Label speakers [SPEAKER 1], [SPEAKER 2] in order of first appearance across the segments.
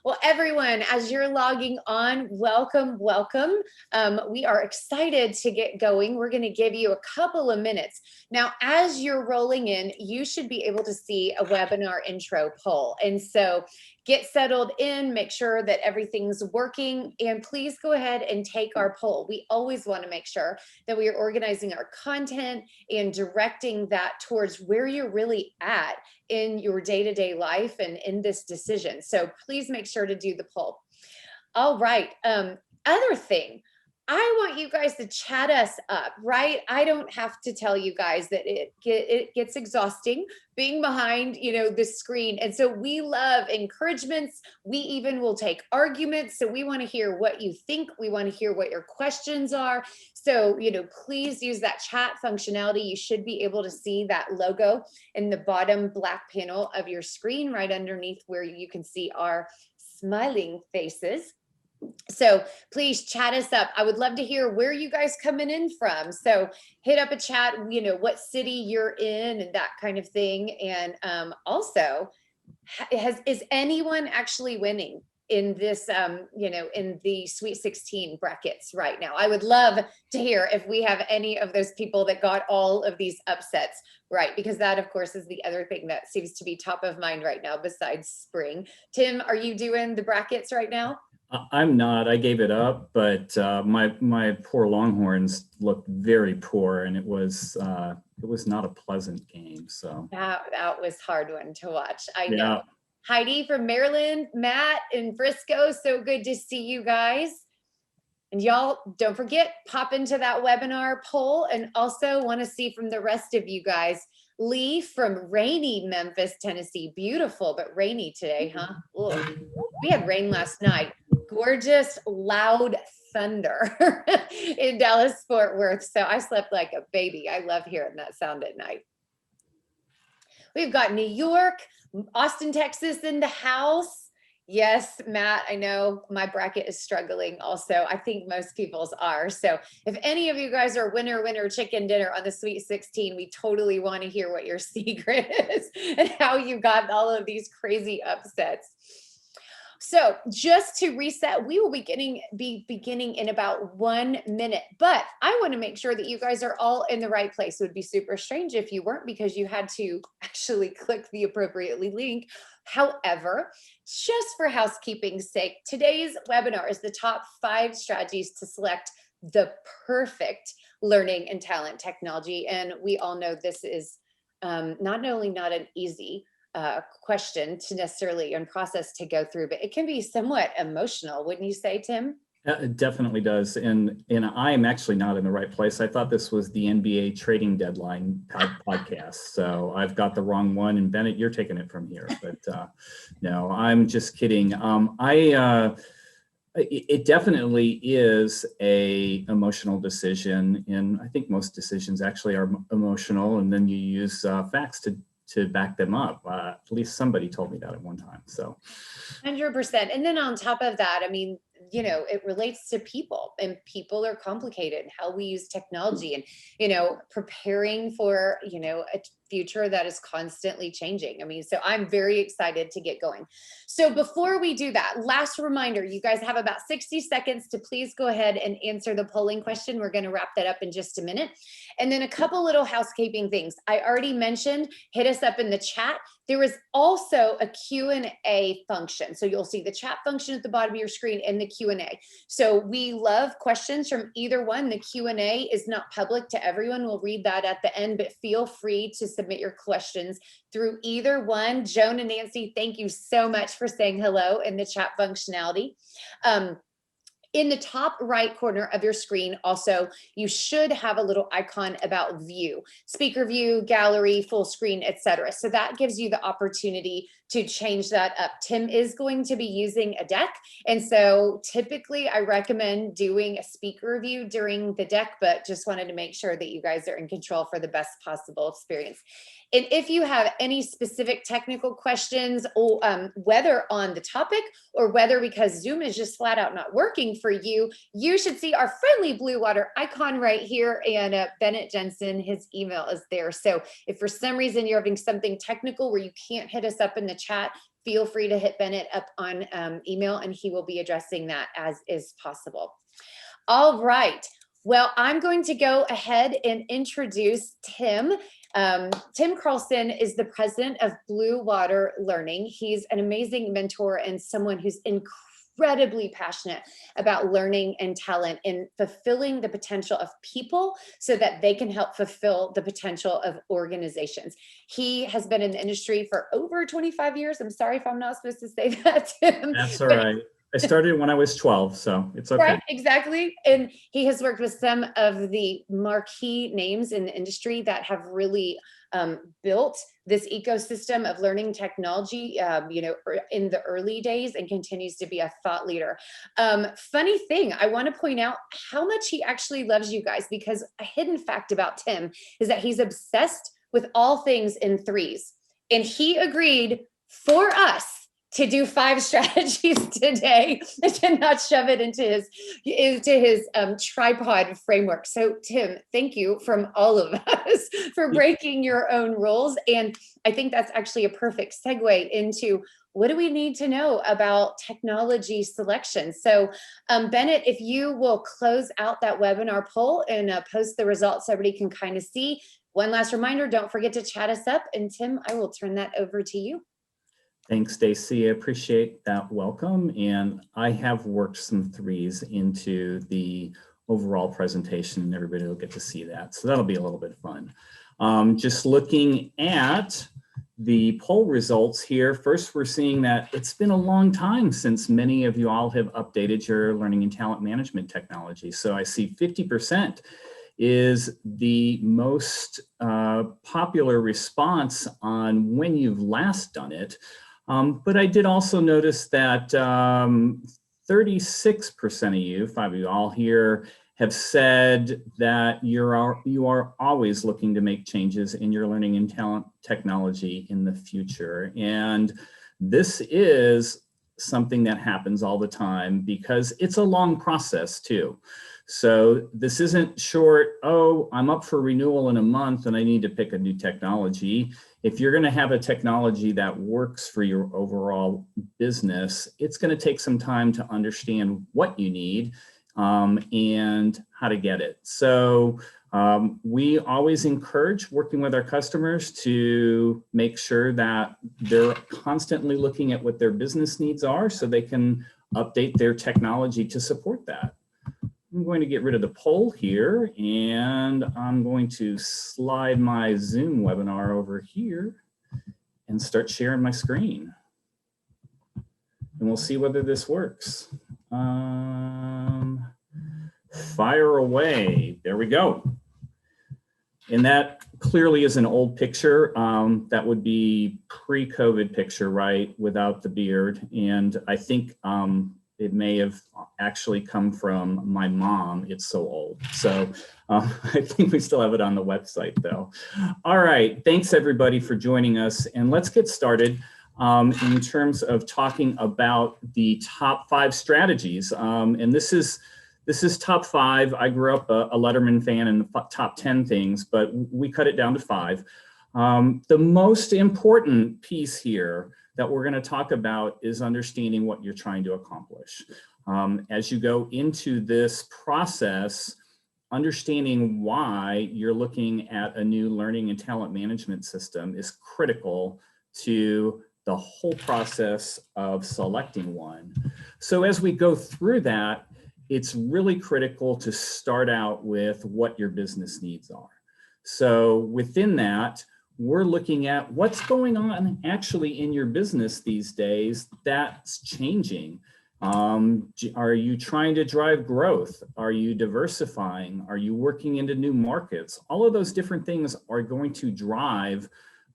[SPEAKER 1] Well, everyone, as you're logging on, welcome, welcome. We are excited to get going. We're going to give you a couple of minutes. Now, as you're rolling in, you should be able to see a webinar intro poll. And so get settled in, make sure that everything's working, and please go ahead and take our poll. We always want to make sure that we are organizing our content and directing that towards where you're really at in your day-to-day life and in this decision. So please make sure to do the poll. All right. Other thing, I want you guys to chat us up, right? I don't have to tell you guys that it gets exhausting being behind, the screen. And so we love encouragements. We even will take arguments. So we want to hear what you think. We want to hear what your questions are. So, please use that chat functionality. You should be able to see that logo in the bottom black panel of your screen, right underneath where you can see our smiling faces. So please chat us up. I would love to hear where you guys coming in from. So hit up a chat, what city you're in and that kind of thing. And also, is anyone actually winning in this, in the Sweet 16 brackets right now? I would love to hear if we have any of those people that got all of these upsets right, because that, of course, is the other thing that seems to be top of mind right now besides spring. Tim, are you doing the brackets right now?
[SPEAKER 2] I'm not. I gave it up, but my poor Longhorns looked very poor, and it was not a pleasant game. So
[SPEAKER 1] that was a hard one to watch. I know.
[SPEAKER 2] Yeah.
[SPEAKER 1] Heidi from Maryland, Matt in Frisco, so good to see you guys. And y'all, don't forget, pop into that webinar poll, and also want to see from the rest of you guys. Lee from rainy Memphis, Tennessee. Beautiful, but rainy today, huh? Ugh. We had rain last night. Gorgeous, loud thunder in Dallas, Fort Worth. So I slept like a baby. I love hearing that sound at night. We've got New York, Austin, Texas in the house. Yes, Matt, I know my bracket is struggling also. I think most people's are. So if any of you guys are winner chicken dinner on the Sweet 16, we totally want to hear what your secret is and how you got all of these crazy upsets. So just to reset, we will be beginning in about 1 minute, but I want to make sure that you guys are all in the right place. It would be super strange if you weren't, because you had to actually click the appropriately link. However, just for housekeeping's sake, today's webinar is the top 5 strategies to select the perfect learning and talent technology. And we all know this is not only not an easy question to necessarily and process to go through, but it can be somewhat emotional, wouldn't you say, Tim?
[SPEAKER 2] It definitely does. And I am actually not in the right place. I thought this was the NBA trading deadline podcast. So I've got the wrong one. And Bennett, you're taking it from here. But no, I'm just kidding. It definitely is a emotional decision. And I think most decisions actually are emotional. And then you use facts to back them up. At least somebody told me that at one time. So
[SPEAKER 1] 100%. And then on top of that, I mean, it relates to people, and people are complicated, and how we use technology, and, preparing for, a future that is constantly changing. I mean, so I'm very excited to get going. So before we do that, last reminder, you guys have about 60 seconds to please go ahead and answer the polling question. We're going to wrap that up in just a minute. And then a couple little housekeeping things. I already mentioned, hit us up in the chat. There is also a Q&A function. So you'll see the chat function at the bottom of your screen and the Q&A. So we love questions from either one. The Q&A is not public to everyone. We'll read that at the end, but feel free to submit your questions through either one. Joan and Nancy, thank you so much for saying hello in the chat functionality. In the top right corner of your screen, also, you should have a little icon about view, speaker view, gallery, full screen, etc. So that gives you the opportunity to change that up. Tim is going to be using a deck. And so typically I recommend doing a speaker view during the deck, but just wanted to make sure that you guys are in control for the best possible experience. And if you have any specific technical questions, or whether on the topic or whether because Zoom is just flat out not working for you, you should see our friendly Bluewater icon right here. And Bennett Jensen, his email is there. So if for some reason you're having something technical where you can't hit us up in the chat, feel free to hit Bennett up on email, and he will be addressing that as is possible. All right. Well, I'm going to go ahead and introduce Tim. Tim Carlson is the president of Bluewater Learning. He's an amazing mentor and someone who's incredibly passionate about learning and talent and fulfilling the potential of people so that they can help fulfill the potential of organizations. He has been in the industry for over 25 years. I'm sorry if I'm not supposed to say that, Tim.
[SPEAKER 2] That's all right. I started when I was 12, so it's okay.
[SPEAKER 1] Right, exactly. And he has worked with some of the marquee names in the industry that have really built this ecosystem of learning technology, in the early days, and continues to be a thought leader. Funny thing, I want to point out how much he actually loves you guys, because a hidden fact about Tim is that he's obsessed with all things in threes. And he agreed for us to do 5 strategies today and to not shove it into his tripod framework. So Tim, thank you from all of us for breaking your own rules. And I think that's actually a perfect segue into what do we need to know about technology selection. So Bennett, if you will close out that webinar poll and post the results so everybody can kind of see. One last reminder, don't forget to chat us up. And Tim, I will turn that over to you.
[SPEAKER 2] Thanks, Stacy. I appreciate that welcome. And I have worked some threes into the overall presentation, and everybody will get to see that. So that'll be a little bit fun. Just looking at the poll results here, first we're seeing that it's been a long time since many of you all have updated your learning and talent management technology. So I see 50% is the most popular response on when you've last done it. But I did also notice that 36% of you, 5 of you all here, have said that you are always looking to make changes in your learning and talent technology in the future. And this is something that happens all the time because it's a long process too. So this isn't short, oh, I'm up for renewal in a month and I need to pick a new technology. If you're going to have a technology that works for your overall business, it's going to take some time to understand what you need and how to get it. So we always encourage working with our customers to make sure that they're constantly looking at what their business needs are so they can update their technology to support that. I'm going to get rid of the poll here, and I'm going to slide my Zoom webinar over here and start sharing my screen. And we'll see whether this works. Fire away. There we go. And that clearly is an old picture. That would be pre-COVID picture, right? Without the beard. And I think it may have actually come from my mom. It's so old. So I think we still have it on the website though. All right, thanks everybody for joining us. And let's get started in terms of talking about the top 5 strategies. And this is top 5. I grew up a Letterman fan in the top 10 things, but we cut it down to 5. The most important piece here that we're going to talk about is understanding what you're trying to accomplish. As you go into this process, understanding why you're looking at a new learning and talent management system is critical to the whole process of selecting one. So as we go through that, it's really critical to start out with what your business needs are. So within that, we're looking at what's going on actually in your business these days that's changing. Are you trying to drive growth? Are you diversifying? Are you working into new markets? All of those different things are going to drive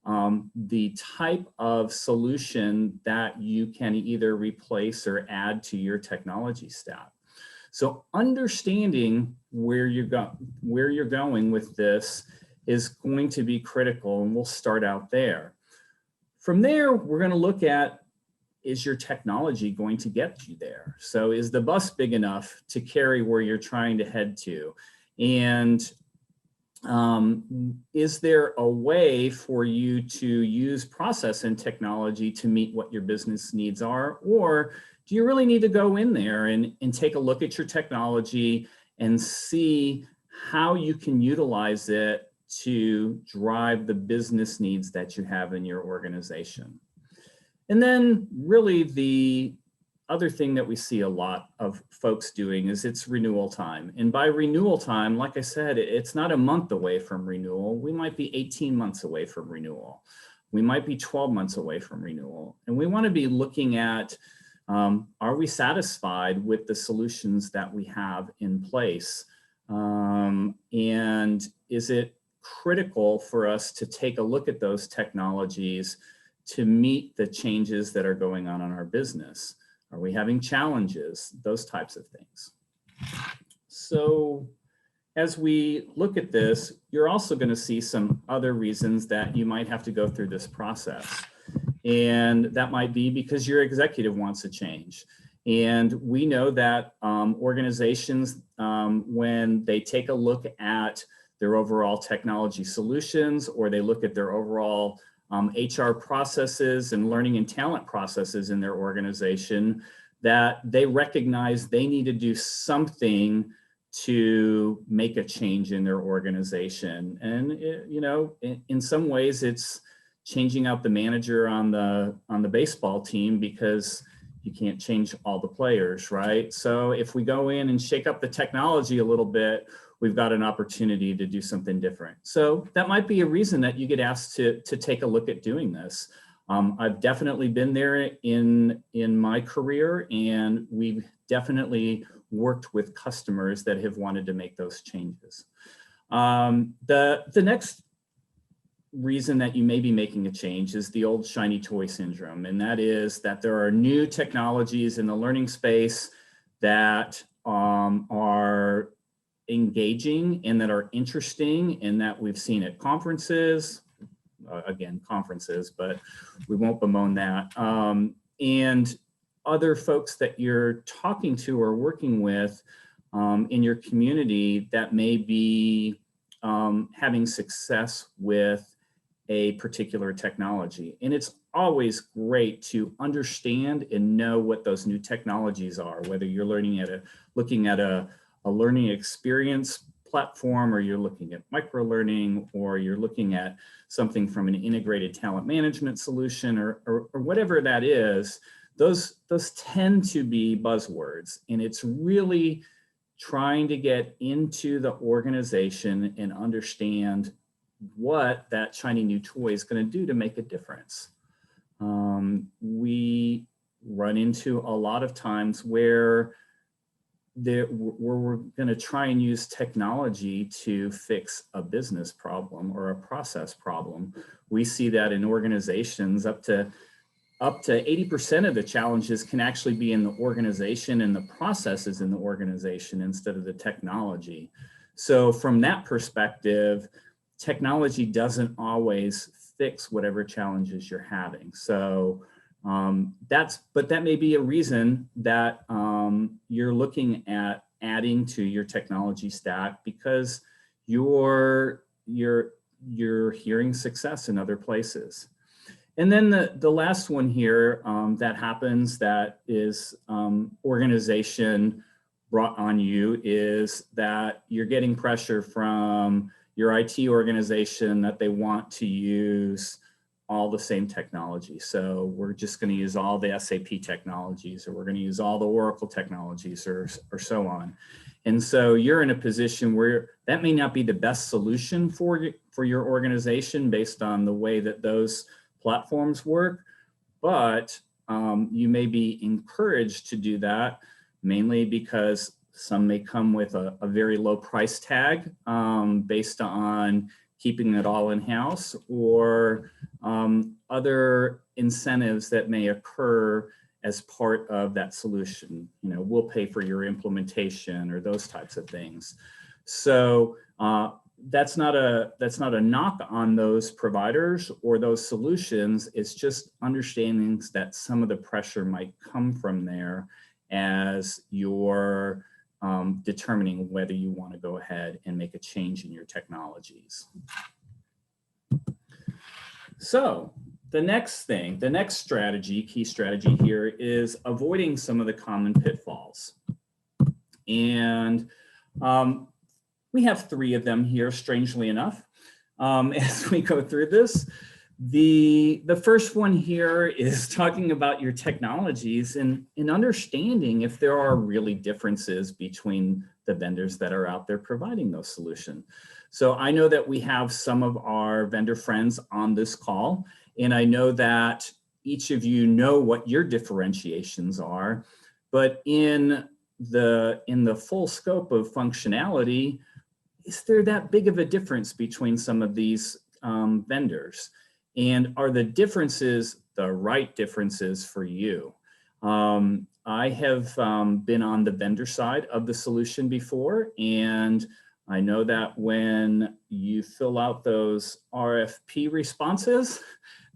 [SPEAKER 2] the type of solution that you can either replace or add to your technology stack. So understanding where you're going with this is going to be critical, and we'll start out there. From there, we're going to look at, is your technology going to get you there? So is the bus big enough to carry where you're trying to head to? And is there a way for you to use process and technology to meet what your business needs are? Or do you really need to go in there and take a look at your technology and see how you can utilize it to drive the business needs that you have in your organization? And then really the other thing that we see a lot of folks doing is it's renewal time. And by renewal time, like I said, it's not a month away from renewal. We might be 18 months away from renewal. We might be 12 months away from renewal. And we want to be looking at, are we satisfied with the solutions that we have in place? And is it critical for us to take a look at those technologies to meet the changes that are going on in our business? Are we having challenges? Those types of things. So as we look at this, you're also going to see some other reasons that you might have to go through this process. And that might be because your executive wants a change. And we know that organizations, when they take a look at their overall technology solutions, or they look at their overall HR processes and learning and talent processes in their organization, that they recognize they need to do something to make a change in their organization. And in some ways, it's changing out the manager on the baseball team, because you can't change all the players, right? So if we go in and shake up the technology a little bit, we've got an opportunity to do something different. So that might be a reason that you get asked to take a look at doing this. I've definitely been there in my career, and we've definitely worked with customers that have wanted to make those changes. The next reason that you may be making a change is the old shiny toy syndrome. And that is that there are new technologies in the learning space that are engaging and that are interesting, and that we've seen at conferences, again, conferences, but we won't bemoan that. And other folks that you're talking to or working with in your community that may be having success with a particular technology. And it's always great to understand and know what those new technologies are, whether you're looking at a learning experience platform, or you're looking at microlearning, or you're looking at something from an integrated talent management solution, or whatever that is. Those tend to be buzzwords, and it's really trying to get into the organization and understand what that shiny new toy is going to do to make a difference. We run into a lot of times where we're going to try and use technology to fix a business problem or a process problem. We see that in organizations up to 80% of the challenges can actually be in the organization and the processes in the organization instead of the technology. So from that perspective, technology doesn't always fix whatever challenges you're having. So but that may be a reason that you're looking at adding to your technology stack, because you're hearing success in other places. And then the last one here that happens, that is organization brought on you, is that you're getting pressure from your IT organization that they want to use all the same technology. So we're just going to use all the SAP technologies, or we're going to use all the Oracle technologies, or so on. And so you're in a position where that may not be the best solution for your organization based on the way that those platforms work, but you may be encouraged to do that, mainly because some may come with a very low price tag based on keeping it all in-house, or other incentives that may occur as part of that solution. We'll pay for your implementation, or those types of things. So that's not a knock on those providers or those solutions. It's just understanding that some of the pressure might come from there as you're determining whether you want to go ahead and make a change in your technologies. So the next thing, the next strategy, key strategy here is avoiding some of the common pitfalls. And we have 3 of them here, strangely enough, as we go through this. The first one here is talking about your technologies and understanding if there are really differences between the vendors that are out there providing those solutions. So I know that we have some of our vendor friends on this call, and I know that each of you know what your differentiations are, but in the full scope of functionality, is there that big of a difference between some of these vendors? And are the differences the right differences for you? I have been on the vendor side of the solution before, and I know that when you fill out those RFP responses,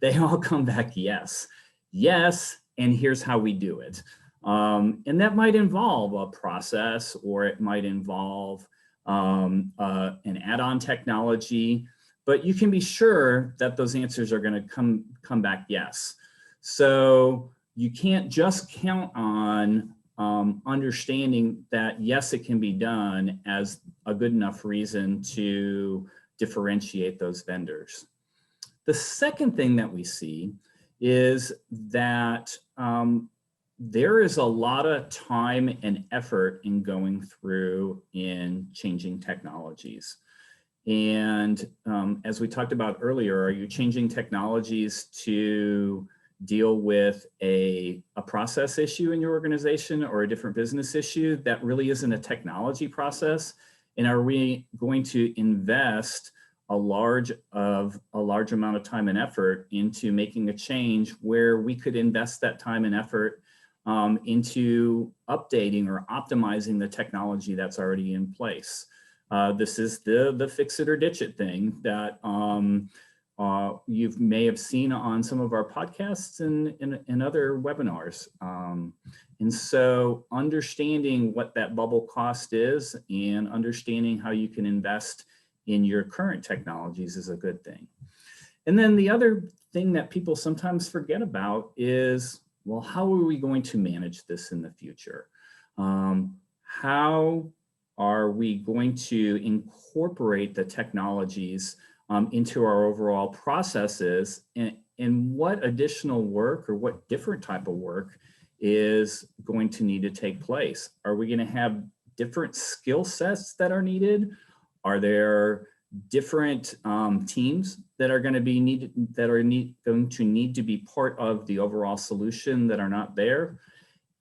[SPEAKER 2] they all come back yes, yes, and here's how we do it. And that might involve a process, or it might involve an add-on technology, but you can be sure that those answers are going to come back yes. So you can't just count on understanding that yes, it can be done as a good enough reason to differentiate those vendors. The second thing that we see is that there is a lot of time and effort in going through in changing technologies. And as we talked about earlier, are you changing technologies to deal with a process issue in your organization or a different business issue that really isn't a technology process? And are we going to invest a large amount of time and effort into making a change where we could invest that time and effort into updating or optimizing the technology that's already in place? This is the fix it or ditch it thing that you may have seen on some of our podcasts and other webinars. And so understanding what that bubble cost is and understanding how you can invest in your current technologies is a good thing. And then the other thing that people sometimes forget about is, well, how are we going to manage this in the future? How are we going to incorporate the technologies into our overall processes, and what additional work or what different type of work is going to need to take place? Are we going to have different skill sets that are needed? Are there different teams that are going to be needed, that are going to need to be part of the overall solution that are not there?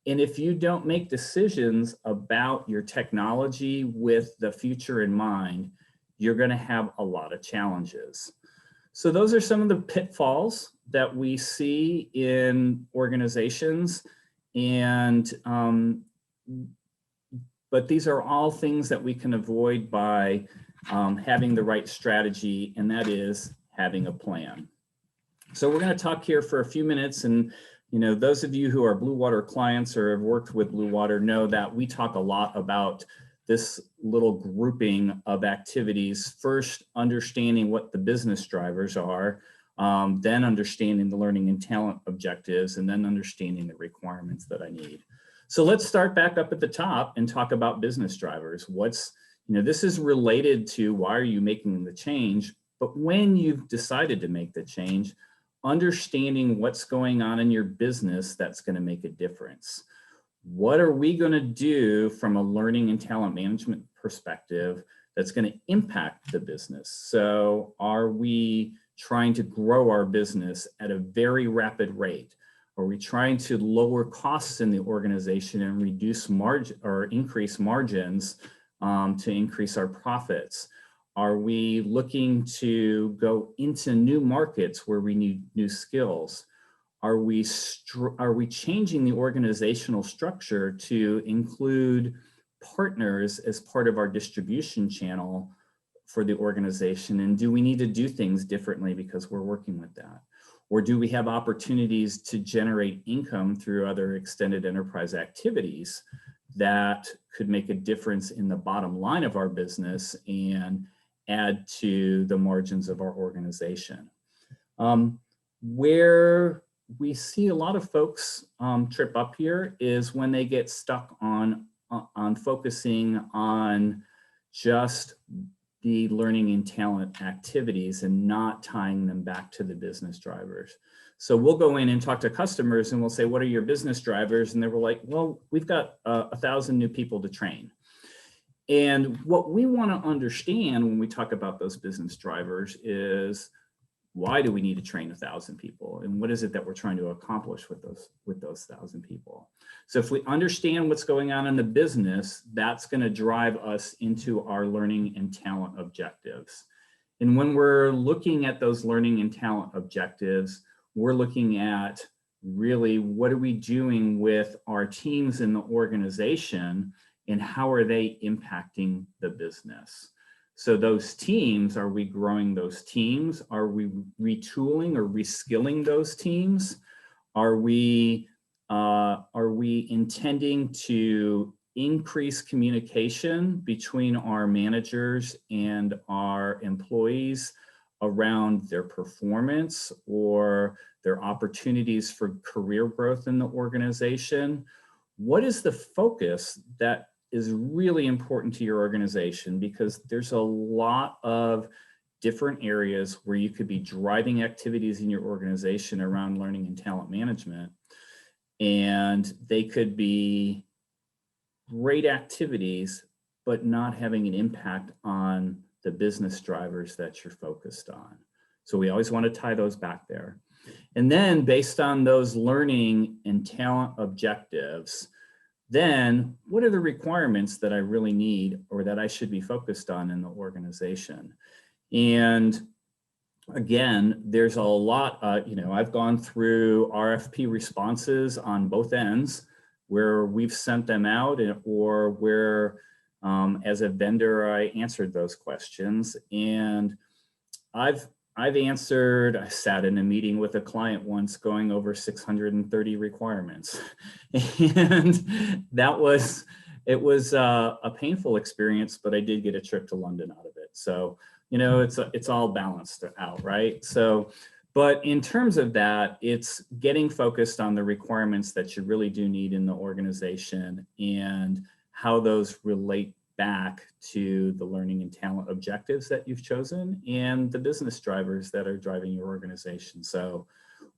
[SPEAKER 2] And if you don't make decisions about your technology with the future in mind, you're going to have a lot of challenges. So those are some of the pitfalls that we see in organizations. And but these are all things that we can avoid by having the right strategy, and that is having a plan. So we're going to talk here for a few minutes, and those of you who are Bluewater clients or have worked with Bluewater know that we talk a lot about this little grouping of activities. First, understanding what the business drivers are, then understanding the learning and talent objectives, and then understanding the requirements that I need. So let's start back up at the top and talk about business drivers. This is related to why are you making the change, but when you've decided to make the change, understanding what's going on in your business that's going to make a difference. What are we going to do from a learning and talent management perspective that's going to impact the business? So are we trying to grow our business at a very rapid rate? Are we trying to lower costs in the organization and reduce margin or increase margins to increase our profits? Are we looking to go into new markets where we need new skills? Are we changing the organizational structure to include partners as part of our distribution channel for the organization? And do we need to do things differently because we're working with that? Or do we have opportunities to generate income through other extended enterprise activities that could make a difference in the bottom line of our business and add to the margins of our organization. Where we see a lot of folks trip up here is when they get stuck on focusing on just the learning and talent activities and not tying them back to the business drivers. So we'll go in and talk to customers and we'll say, what are your business drivers? And they were like, well, we've got 1,000 new people to train. And what we want to understand when we talk about those business drivers is, why do we need to train 1,000 people? And what is it that we're trying to accomplish with those 1,000 people? So if we understand what's going on in the business, that's going to drive us into our learning and talent objectives. And when we're looking at those learning and talent objectives, we're looking at really what are we doing with our teams in the organization and how are they impacting the business? So those teams, are we growing those teams? Are we retooling or reskilling those teams? Are we intending to increase communication between our managers and our employees around their performance or their opportunities for career growth in the organization? What is the focus that is really important to your organization? Because there's a lot of different areas where you could be driving activities in your organization around learning and talent management. And they could be great activities, but not having an impact on the business drivers that you're focused on. So we always want to tie those back there. And then based on those learning and talent objectives, then what are the requirements that I really need or that I should be focused on in the organization? And again, there's a lot, I've gone through RFP responses on both ends where we've sent them out or where as a vendor, I answered those questions. And I sat in a meeting with a client once going over 630 requirements. And it was a painful experience, but I did get a trip to London out of it. So, it's all balanced out, right? So, but in terms of that, it's getting focused on the requirements that you really do need in the organization and how those relate back to the learning and talent objectives that you've chosen and the business drivers that are driving your organization. So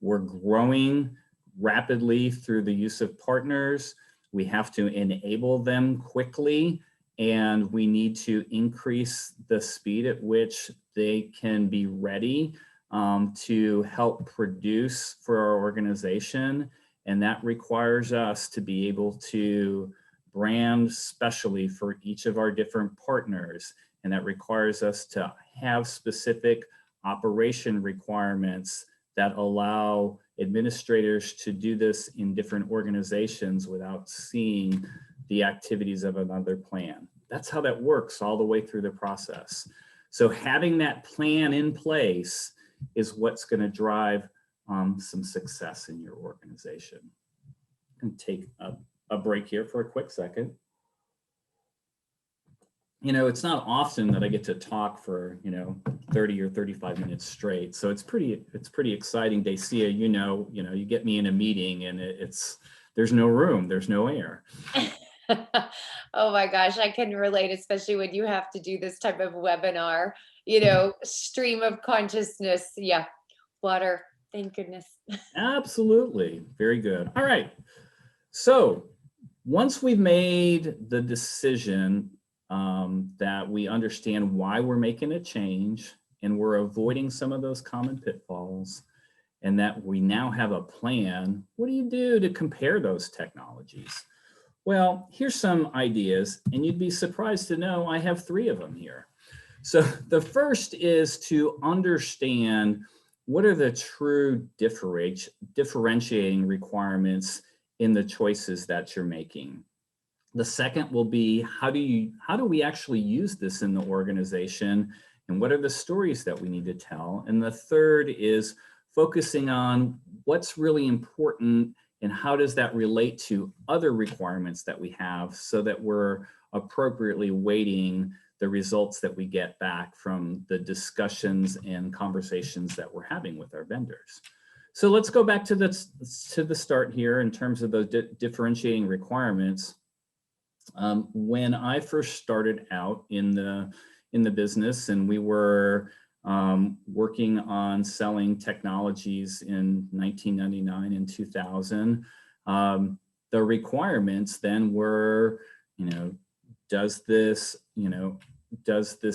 [SPEAKER 2] we're growing rapidly through the use of partners. We have to enable them quickly, and we need to increase the speed at which they can be ready to help produce for our organization. And that requires us to be able to brand specially for each of our different partners. And that requires us to have specific operation requirements that allow administrators to do this in different organizations without seeing the activities of another plan. That's how that works all the way through the process. So having that plan in place is what's going to drive some success in your organization. And take a break here for a quick second. It's not often that I get to talk for 30 or 35 minutes straight. So it's pretty exciting. Dacia, you get me in a meeting and there's no room, there's no air.
[SPEAKER 1] Oh my gosh, I can relate, especially when you have to do this type of webinar, stream of consciousness. Yeah, water, thank goodness.
[SPEAKER 2] Absolutely, very good. All right, so once we've made the decision that we understand why we're making a change and we're avoiding some of those common pitfalls, and that we now have a plan, what do you do to compare those technologies? Well, here's some ideas, and you'd be surprised to know I have 3 of them here. So the first is to understand what are the true differentiating requirements in the choices that you're making. The second will be how do we actually use this in the organization, and what are the stories that we need to tell? And the third is focusing on what's really important and how does that relate to other requirements that we have so that we're appropriately weighting the results that we get back from the discussions and conversations that we're having with our vendors. So let's go back to the start here in terms of those differentiating requirements. When I first started out in the business, and we were working on selling technologies in 1999 and 2000, the requirements then were, does this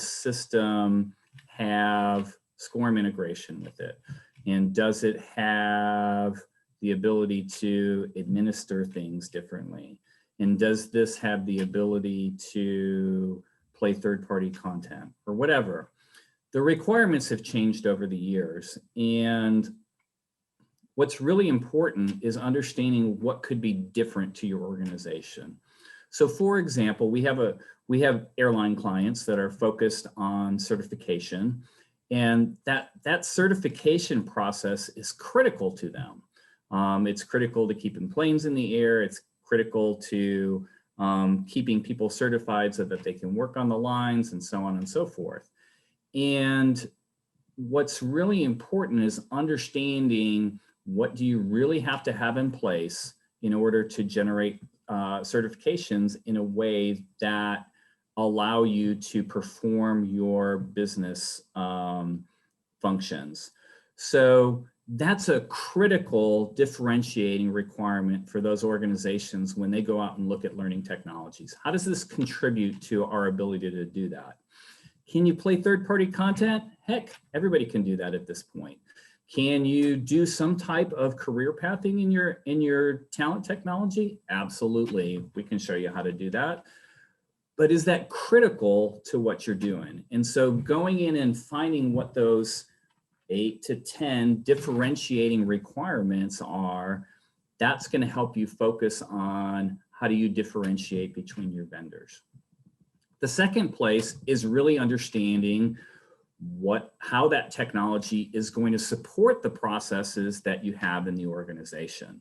[SPEAKER 2] system have SCORM integration with it? And does it have the ability to administer things differently? And does this have the ability to play third-party content or whatever? The requirements have changed over the years. And what's really important is understanding what could be different to your organization. So for example, we have airline clients that are focused on certification, and that certification process is critical to them. It's critical to keeping planes in the air. It's critical to keeping people certified so that they can work on the lines and so on and so forth. And what's really important is understanding what do you really have to have in place in order to generate certifications in a way that allow you to perform your business functions. So that's a critical differentiating requirement for those organizations when they go out and look at learning technologies. How does this contribute to our ability to do that? Can you play third-party content? Heck, everybody can do that at this point. Can you do some type of career pathing in your talent technology? Absolutely, we can show you how to do that. But is that critical to what you're doing? And so going in and finding what those 8 to 10 differentiating requirements are, that's going to help you focus on how do you differentiate between your vendors. The second place is really understanding how that technology is going to support the processes that you have in the organization.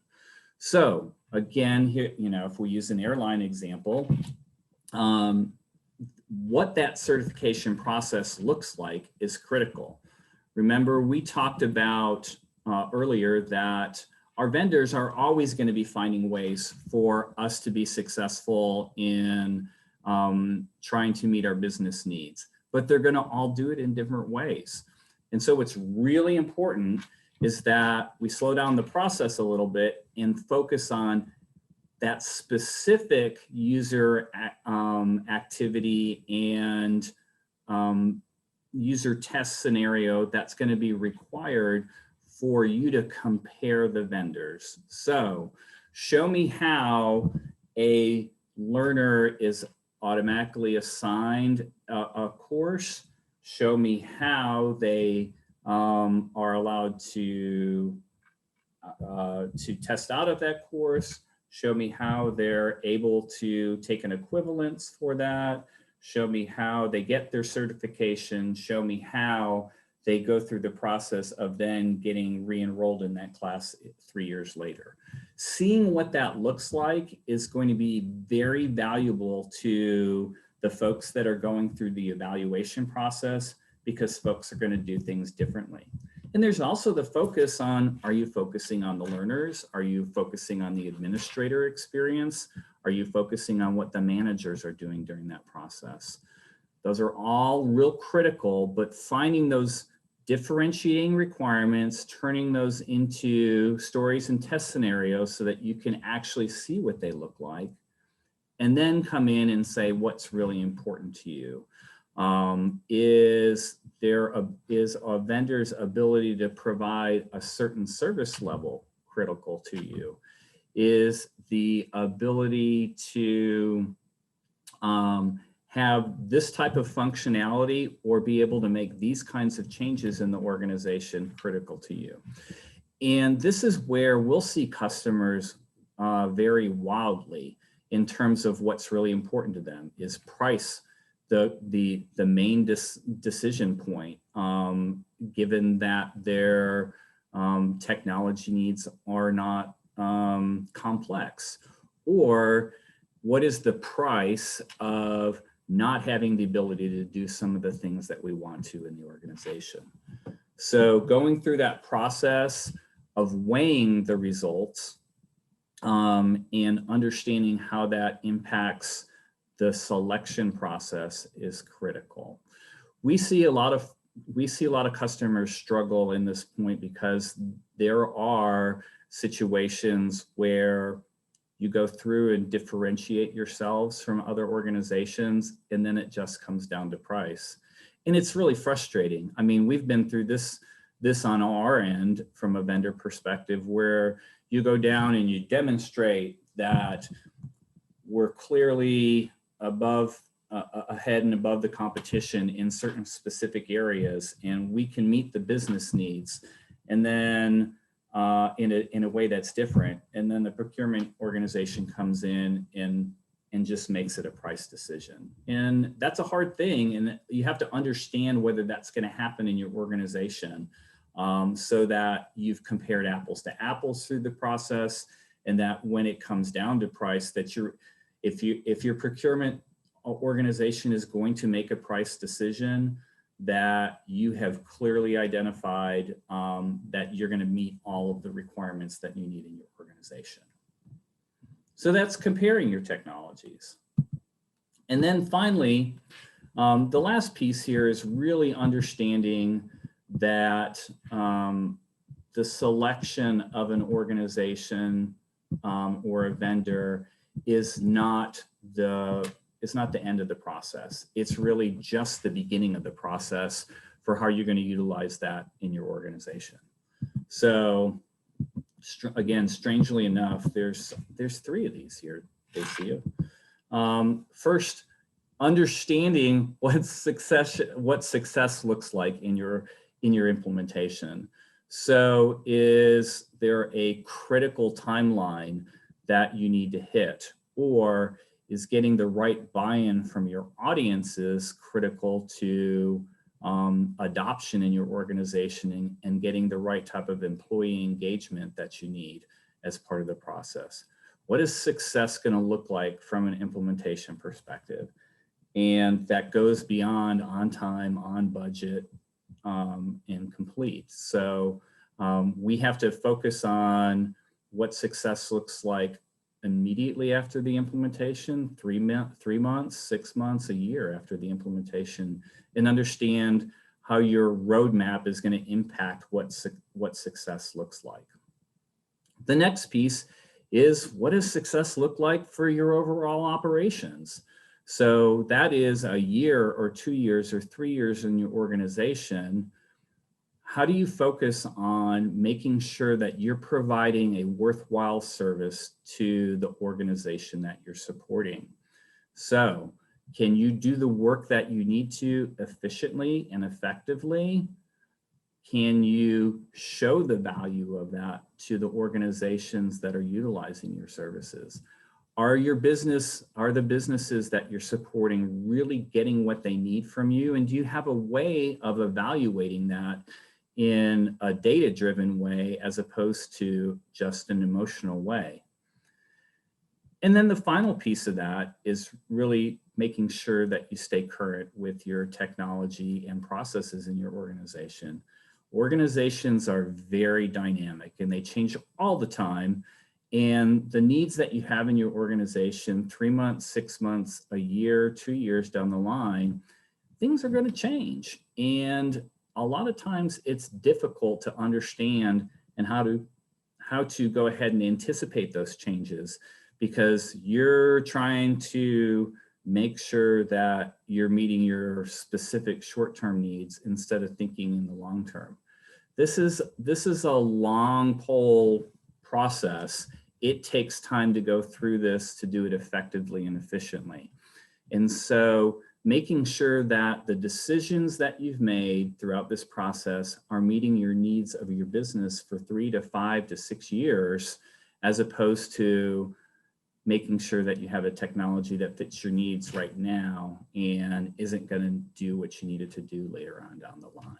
[SPEAKER 2] So again, here, if we use an airline example, what that certification process looks like is critical. Remember, we talked about earlier that our vendors are always going to be finding ways for us to be successful in trying to meet our business needs, but they're going to all do it in different ways. And so what's really important is that we slow down the process a little bit and focus on that specific user activity and user test scenario that's going to be required for you to compare the vendors. So show me how a learner is automatically assigned a course. Show me how they are allowed to test out of that course. Show me how they're able to take an equivalence for that. Show me how they get their certification. Show me how they go through the process of then getting re-enrolled in that class 3 years later. Seeing what that looks like is going to be very valuable to the folks that are going through the evaluation process, because folks are going to do things differently. And there's also the focus on, are you focusing on the learners? Are you focusing on the administrator experience? Are you focusing on what the managers are doing during that process? Those are all real critical, but finding those differentiating requirements, turning those into stories and test scenarios so that you can actually see what they look like, and then come in and say what's really important to you. Is a vendor's ability to provide a certain service level critical to you? Is the ability to have this type of functionality or be able to make these kinds of changes in the organization critical to you? And this is where we'll see customers vary wildly in terms of what's really important to them. Is price the main decision point, given that their technology needs are not complex? Or what is the price of not having the ability to do some of the things that we want to in the organization? So going through that process of weighing the results and understanding how that impacts the selection process is critical. We see a lot of customers struggle in this point because there are situations where you go through and differentiate yourselves from other organizations, and then it just comes down to price. And it's really frustrating. I mean, we've been through this on our end from a vendor perspective, where you go down and you demonstrate that we're clearly ahead and above the competition in certain specific areas, and we can meet the business needs. And then in a way that's different. And then the procurement organization comes in and just makes it a price decision. And that's a hard thing. And you have to understand whether that's going to happen in your organization, so that you've compared apples to apples through the process. And that when it comes down to price, that if your procurement organization is going to make a price decision, that you have clearly identified that you're going to meet all of the requirements that you need in your organization. So that's comparing your technologies. And then finally, the last piece here is really understanding that the selection of an organization or a vendor is not the end of the process. It's really just the beginning of the process for how you're going to utilize that in your organization. So again, strangely enough, there's 3 of these here, Stacey. First, understanding what success looks like in your implementation. So is there a critical timeline that you need to hit, or is getting the right buy-in from your audiences critical to adoption in your organization and getting the right type of employee engagement that you need as part of the process? What is success going to look like from an implementation perspective? And that goes beyond on time, on budget, and complete. So we have to focus on what success looks like immediately after the implementation, 3 months, 6 months, a year after the implementation, and understand how your roadmap is going to impact what success looks like. The next piece is, what does success look like for your overall operations? So that is a year or 2 years or 3 years in your organization. How do you focus on making sure that you're providing a worthwhile service to the organization that you're supporting? So can you do the work that you need to efficiently and effectively? Can you show the value of that to the organizations that are utilizing your services? Are the businesses that you're supporting really getting what they need from you? And do you have a way of evaluating that in a data-driven way as opposed to just an emotional way? And then the final piece of that is really making sure that you stay current with your technology and processes in your organization. Organizations are very dynamic and they change all the time. And the needs that you have in your organization 3 months, 6 months, a year, 2 years down the line, things are going to change. And a lot of times it's difficult to understand and how to go ahead and anticipate those changes, because you're trying to make sure that you're meeting your specific short-term needs instead of thinking in the long term. This is a long pole process. It takes time to go through this to do it effectively and efficiently. And so making sure that the decisions that you've made throughout this process are meeting your needs of your business for 3 to 5 to 6 years, as opposed to making sure that you have a technology that fits your needs right now and isn't going to do what you needed to do later on down the line.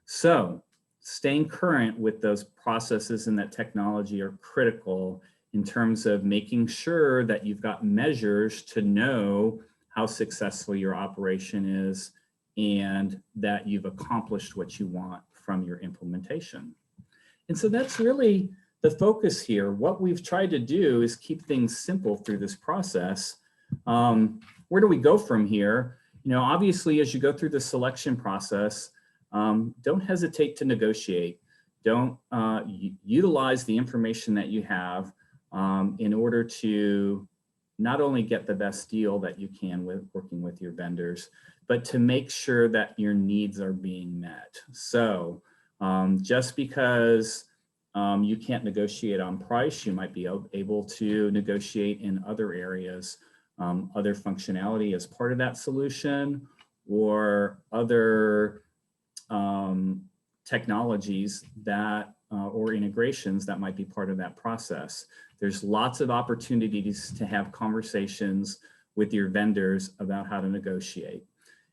[SPEAKER 2] So staying current with those processes and that technology are critical in terms of making sure that you've got measures to know how successful your operation is and that you've accomplished what you want from your implementation. And so that's really the focus here. What we've tried to do is keep things simple through this process. Where do we go from here? You know, obviously, as you go through the selection process, don't hesitate to negotiate. Don't utilize the information that you have in order to not only get the best deal that you can with working with your vendors, but to make sure that your needs are being met. So just because you can't negotiate on price, you might be able to negotiate in other areas, other functionality as part of that solution, or other technologies that or integrations that might be part of that process. There's lots of opportunities to have conversations with your vendors about how to negotiate.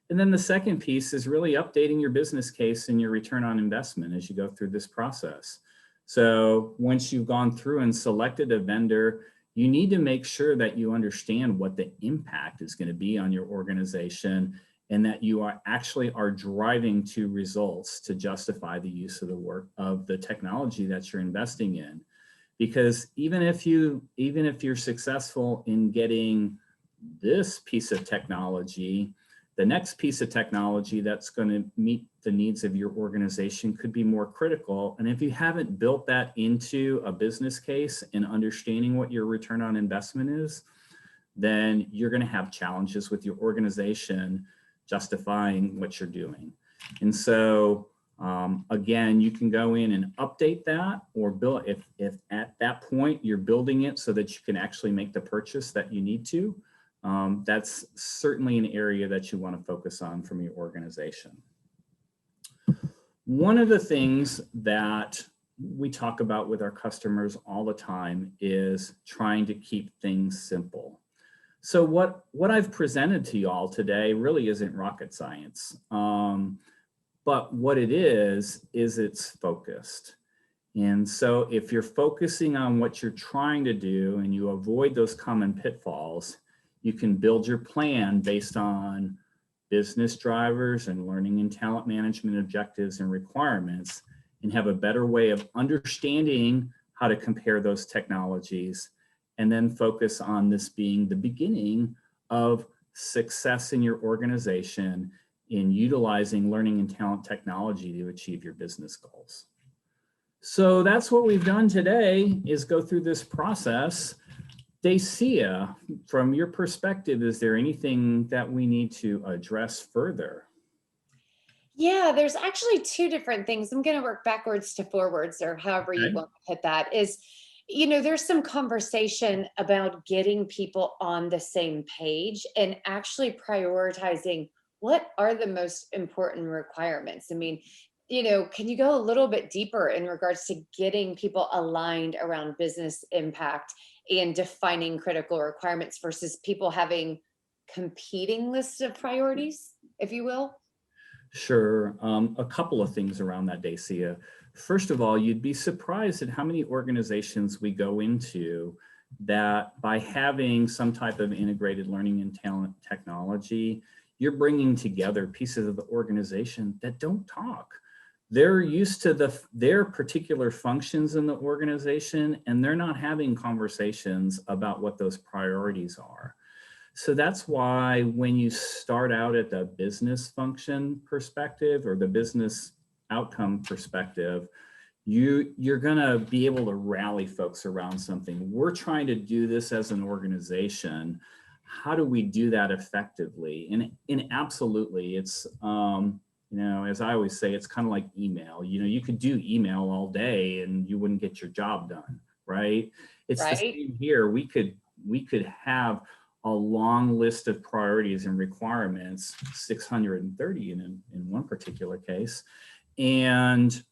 [SPEAKER 2] And then the second piece is really updating your business case and your return on investment as you go through this process. So once you've gone through and selected a vendor, you need to make sure that you understand what the impact is going to be on your organization and that you are actually driving to results to justify the use of the technology that you're investing in. Because even if you're successful in getting this piece of technology, the next piece of technology that's going to meet the needs of your organization could be more critical. And if you haven't built that into a business case and understanding what your return on investment is, then you're going to have challenges with your organization justifying what you're doing. And so again, you can go in and update that or build if at that point you're building it so that you can actually make the purchase that you need to. That's certainly an area that you want to focus on from your organization. One of the things that we talk about with our customers all the time is trying to keep things simple. So what I've presented to you all today really isn't rocket science. But what it is it's focused. And so if you're focusing on what you're trying to do and you avoid those common pitfalls, you can build your plan based on business drivers and learning and talent management objectives and requirements and have a better way of understanding how to compare those technologies and then focus on this being the beginning of success in your organization in utilizing learning and talent technology to achieve your business goals. So that's what we've done today is go through this process. Dacia, from your perspective, is there anything that we need to address further?
[SPEAKER 1] Yeah, there's actually two different things. I'm going to work backwards to forwards or however you want to put that is, you know, there's some conversation about getting people on the same page and actually prioritizing what are the most important requirements. I mean, you know, can you go a little bit deeper in regards to getting people aligned around business impact and defining critical requirements versus people having competing lists of priorities, if you will?
[SPEAKER 2] Sure. A couple of things around that, Dacia. First of all, you'd be surprised at how many organizations we go into that by having some type of integrated learning and talent technology, you're bringing together pieces of the organization that don't talk. They're used to their particular functions in the organization, and they're not having conversations about what those priorities are. So that's why when you start out at the business function perspective or the business outcome perspective, you're going to be able to rally folks around something. We're trying to do this as an organization. How do we do that effectively? And absolutely, it's, you know, as I always say, it's kind of like email. You know, you could do email all day and you wouldn't get your job done, right? It's the same here. We could have a long list of priorities and requirements, 630 in one particular case, and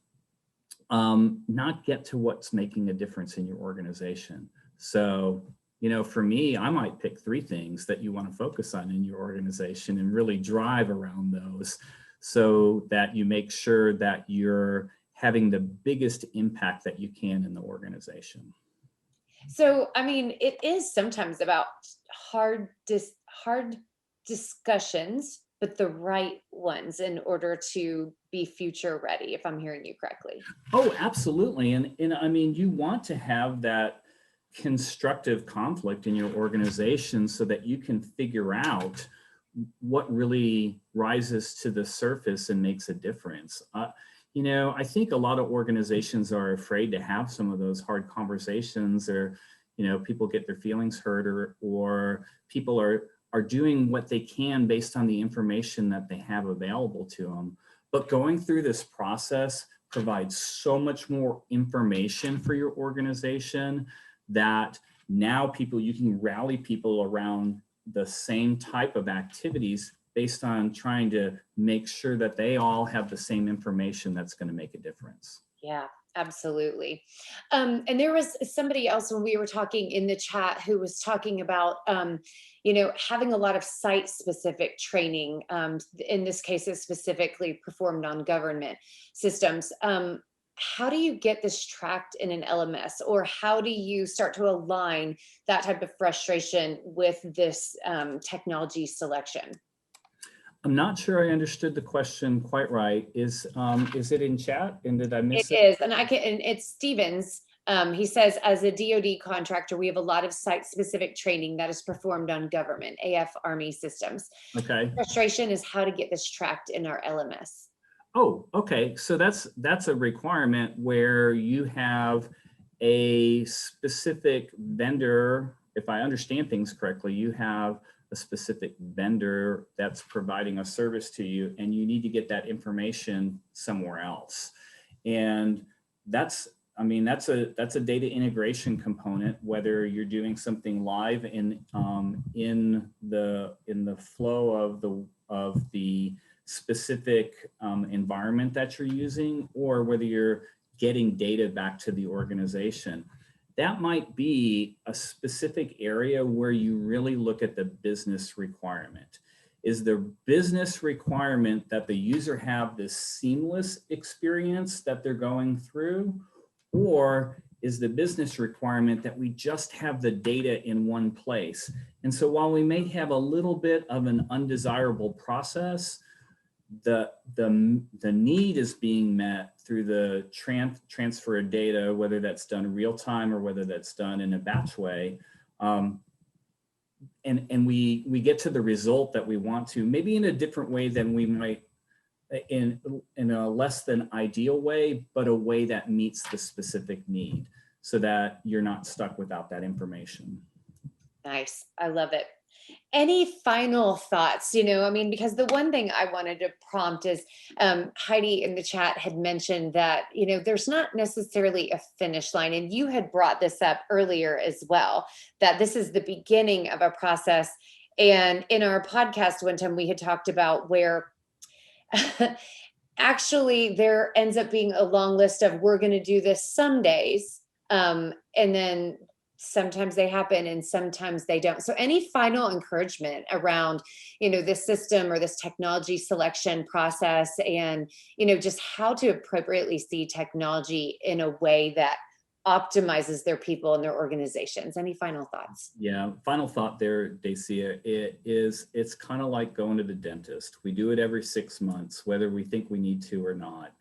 [SPEAKER 2] not get to what's making a difference in your organization. So, you know, for me, I might pick 3 things that you want to focus on in your organization and really drive around those so that you make sure that you're having the biggest impact that you can in the organization.
[SPEAKER 1] So, I mean, it is sometimes about hard discussions, but the right ones in order to be future ready, if I'm hearing you correctly.
[SPEAKER 2] Oh, absolutely. And I mean, you want to have that constructive conflict in your organization so that you can figure out what really rises to the surface and makes a difference. I think a lot of organizations are afraid to have some of those hard conversations, or, people get their feelings hurt, or people are doing what they can based on the information that they have available to them. But going through this process provides so much more information for your organization that now you can rally people around the same type of activities based on trying to make sure that they all have the same information that's going to make a difference.
[SPEAKER 1] Yeah, absolutely. And there was somebody else when we were talking in the chat who was talking about, having a lot of site specific training. In this case, it's specifically performed on government systems. How do you get this tracked in an LMS, or how do you start to align that type of frustration with this technology selection?
[SPEAKER 2] I'm not sure I understood the question quite right. Is it in chat, and did I miss
[SPEAKER 1] It
[SPEAKER 2] it?
[SPEAKER 1] is, and it's Stevens. He says, as a DoD contractor, we have a lot of site-specific training that is performed on government, AF Army systems.
[SPEAKER 2] Okay.
[SPEAKER 1] Frustration is how to get this tracked in our LMS.
[SPEAKER 2] Oh, okay. So that's a requirement where you have a specific vendor. If I understand things correctly, you have a specific vendor that's providing a service to you, and you need to get that information somewhere else. And that's a data integration component, whether you're doing something live in the flow of the specific environment that you're using, or whether you're getting data back to the organization. That might be a specific area where you really look at the business requirement. Is the business requirement that the user have this seamless experience that they're going through, or is the business requirement that we just have the data in one place? And so while we may have a little bit of an undesirable process, the need is being met through the transfer of data, whether that's done real time or whether that's done in a batch way. And we get to the result that we want to, maybe in a different way than we might, in a less than ideal way, but a way that meets the specific need so that you're not stuck without that information.
[SPEAKER 1] Nice. I love it. Any final thoughts? Because the one thing I wanted to prompt is, Heidi in the chat had mentioned that, there's not necessarily a finish line. And you had brought this up earlier as well, that this is the beginning of a process. And in our podcast one time, we had talked about where actually there ends up being a long list of, we're going to do this some days. And then sometimes they happen and sometimes they don't. So any final encouragement around, this system or this technology selection process, and, just how to appropriately see technology in a way that optimizes their people and their organizations? Any final thoughts?
[SPEAKER 2] Yeah, final thought there, Dacia, it's kind of like going to the dentist. We do it every 6 months, whether we think we need to or not.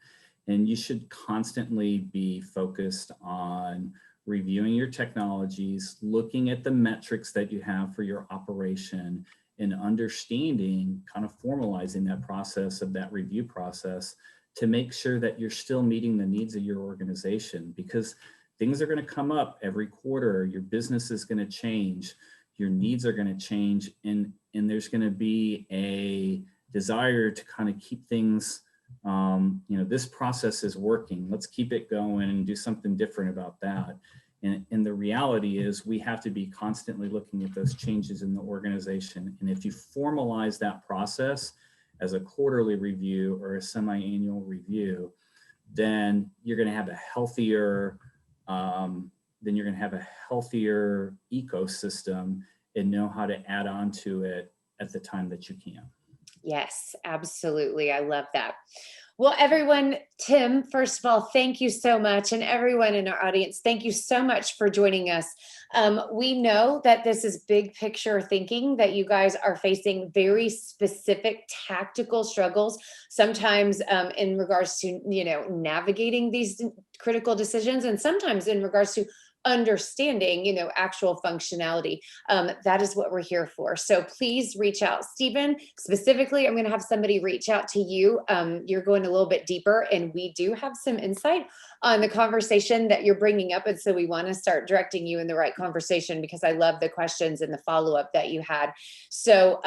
[SPEAKER 2] And you should constantly be focused on reviewing your technologies, looking at the metrics that you have for your operation, and understanding, kind of formalizing that process of that review process to make sure that you're still meeting the needs of your organization, because things are going to come up every quarter. Your business is going to change. Your needs are going to change. And there's going to be a desire to kind of keep things, this process is working. Let's keep it going and do something different about that. And the reality is we have to be constantly looking at those changes in the organization. And if you formalize that process as a quarterly review or a semi-annual review, then you're going to have a healthier ecosystem and know how to add on to it at the time that you can.
[SPEAKER 1] Yes, absolutely. I love that. Well, everyone, Tim, first of all, thank you so much. And everyone in our audience, thank you so much for joining us. We know that this is big picture thinking, that you guys are facing very specific tactical struggles, sometimes in regards to, navigating these critical decisions, and sometimes in regards to understanding, actual functionality. That is what we're here for. So please reach out. Stephen, specifically, I'm going to have somebody reach out to you. You're going a little bit deeper, and we do have some insight on the conversation that you're bringing up. And so we want to start directing you in the right conversation, because I love the questions and the follow-up that you had. So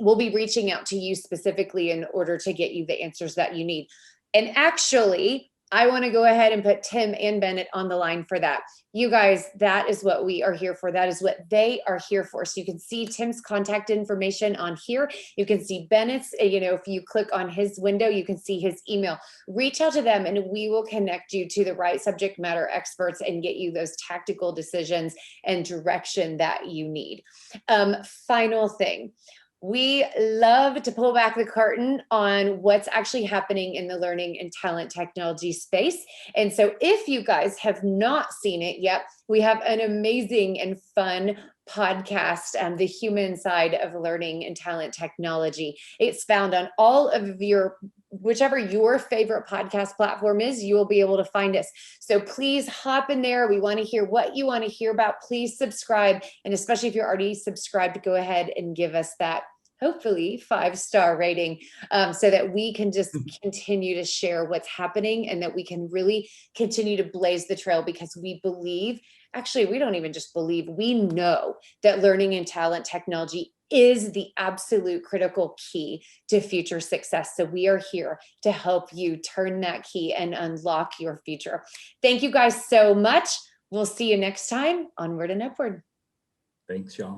[SPEAKER 1] we'll be reaching out to you specifically in order to get you the answers that you need. And actually, I want to go ahead and put Tim and Bennett on the line for that. You guys, that is what we are here for. That is what they are here for. So you can see Tim's contact information on here. You can see Bennett's, if you click on his window, you can see his email. Reach out to them and we will connect you to the right subject matter experts and get you those tactical decisions and direction that you need. Final thing. We love to pull back the curtain on what's actually happening in the learning and talent technology space. And so if you guys have not seen it yet, we have an amazing and fun podcast, The Human Side of Learning and Talent Technology. It's found on all of whichever your favorite podcast platform is, you will be able to find us. So please hop in there. We want to hear what you want to hear about. Please subscribe. And especially if you're already subscribed, go ahead and give us that, hopefully, 5-star rating, so that we can just continue to share what's happening and that we can really continue to blaze the trail, because we believe, actually, we don't even just believe, we know that learning and talent technology is the absolute critical key to future success. So we are here to help you turn that key and unlock your future. Thank you guys so much. We'll see you next time. Onward and upward.
[SPEAKER 2] Thanks, y'all.